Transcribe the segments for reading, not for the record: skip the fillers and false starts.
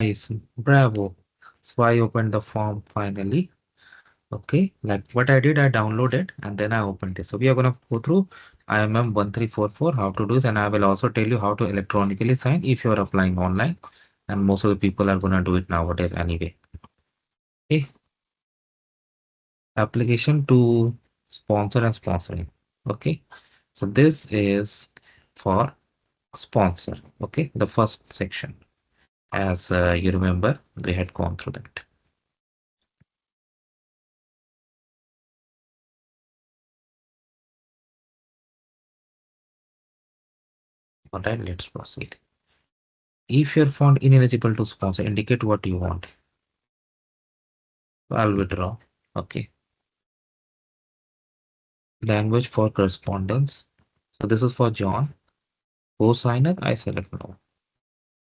Nice, bravo. So I opened the form finally. Okay, like what I did, I downloaded and then I opened this. So we are gonna go through IMM 1344, how to do this, and I will also tell you how to electronically sign if you are applying online. And most of the people are gonna do it nowadays anyway. Okay, application to sponsor and sponsoring. Okay, so this is for sponsor. Okay, the first section. As you remember, we had gone through that. All right, let's proceed. If you're found ineligible to sponsor, indicate what you want. So I'll withdraw. Okay. Language for correspondence. So this is for John. Co-signer, I select no.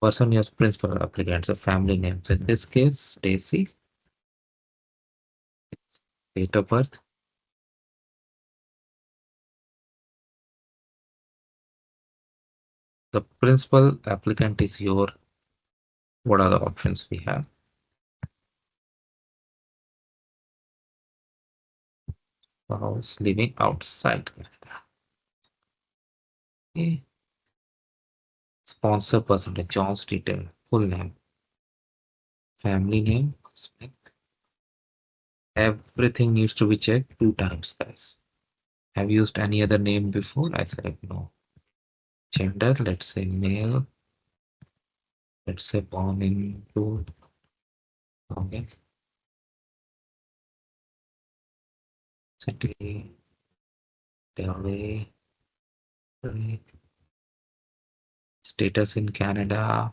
Person as principal applicant, so family name. So in this case, Stacy. Date of birth. The principal applicant is your. What are the options we have? Spouse living outside Canada. Okay. Sponsor percentage, John's detail, full name, family name, Smith. Everything needs to be checked 2 times, guys. Have you used any other name before? I select no. Gender, let's say male. Let's say born into. Okay. City, Delhi, status in Canada,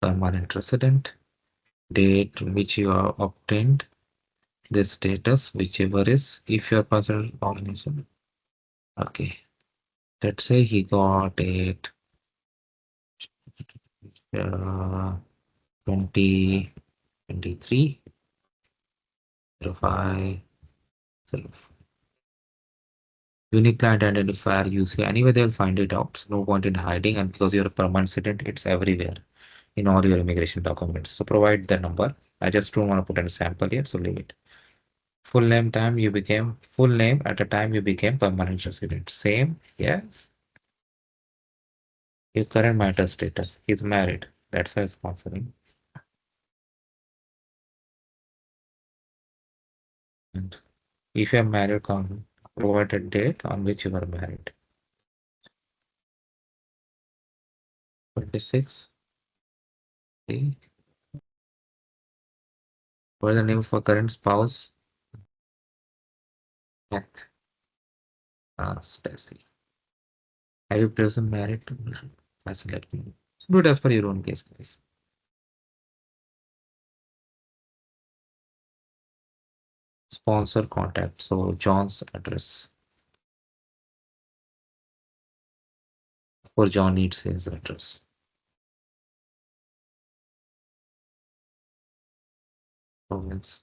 permanent resident, date which you are obtained this status, whichever is, if you are considered organism. Okay. Let's say he got it 2023, 05, self. Unique client identifier use here. Anyway, they'll find it out. So no point in hiding, and because you're a permanent resident, it's everywhere in all your immigration documents. So provide the number. I just don't want to put any sample here, so leave it. Full name time you became full name at the time you became permanent resident. Same, yes. His current marital status. He's married. That's why it's sponsoring. And if you are married, provide a date on which you were married. 26. Okay. What is the name of a current spouse? Beth. Stacy. Have you person married to? I select me. Do it as per your own case, guys. Sponsor contact. So John's address. For John needs his address. Province.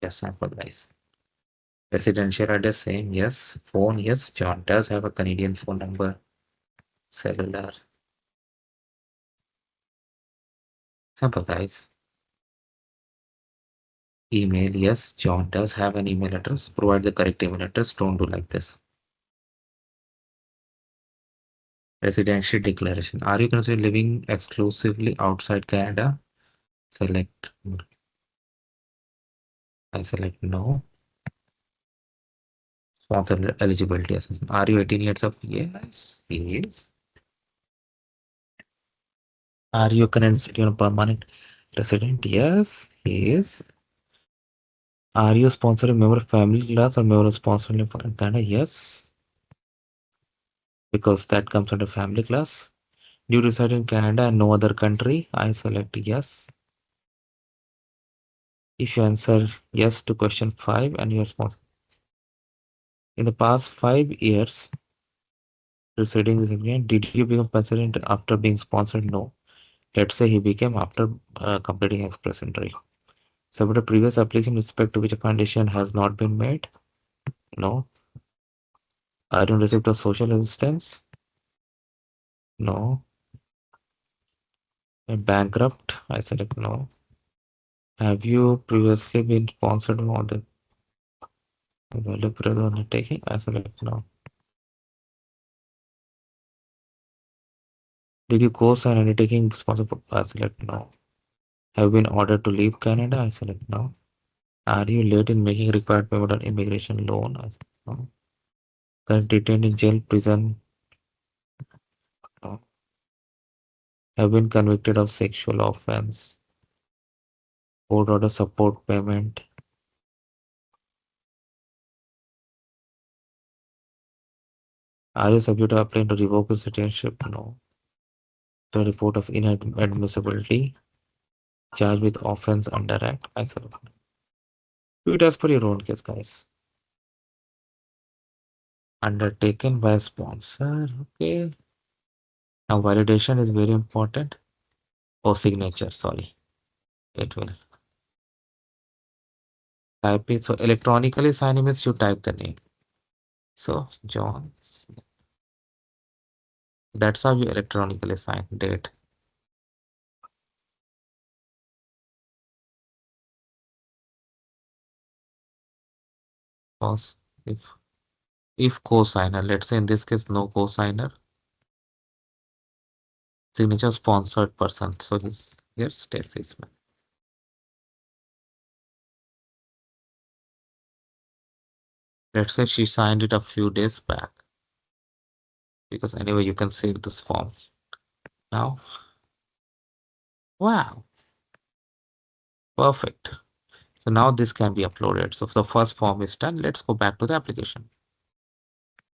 Yes, sample guys. Residential address same, yes. Phone, yes. John does have a Canadian phone number. Cellular. Sample guys. Email, yes. John does have an email address. Provide the correct email address. Don't do like this. Residential declaration. Are you considering living exclusively outside Canada? Select. I select no. Sponsor eligibility assessment. Are you 18 years of? Yes, he is. Are you a current citizen or permanent resident? Yes, he is. Are you sponsoring member of family class or member sponsoring for Canada? Yes, because that comes under family class. Do you reside in Canada and no other country? I select yes. If you answer yes to question 5 and your sponsor. In the past 5 years, residing is again, did you become president after being sponsored? No. Let's say he became after completing express entry. Submit a previous application with respect to which a condition has not been met. No. I don't receive the social assistance. No. A bankrupt. I select no. Have you previously been sponsored more than value present undertaking? I select no. Did you co-sign undertaking sponsored? I select no. Have been ordered to leave Canada? I select no. Are you late in making required payment on immigration loan? I select no. Currently detained in jail, prison? No. Have been convicted of sexual offense? Court order support payment? Are you subject to applying to revoke your citizenship? No. The report of inadmissibility? Charged with offense under Act? I select no. Do it as per your own case, guys. Undertaken by a sponsor. Okay. Now validation is very important. Or signature, sorry. It will type it. So electronically sign means you type the name. So John Smith. That's how you electronically sign date. Pause. If co-signer, let's say in this case no co-signer, signature sponsored person. So here's states his name. Let's say she signed it a few days back. Because anyway you can save this form. Now, wow, perfect. So now this can be uploaded. So the first form is done. Let's go back to the application.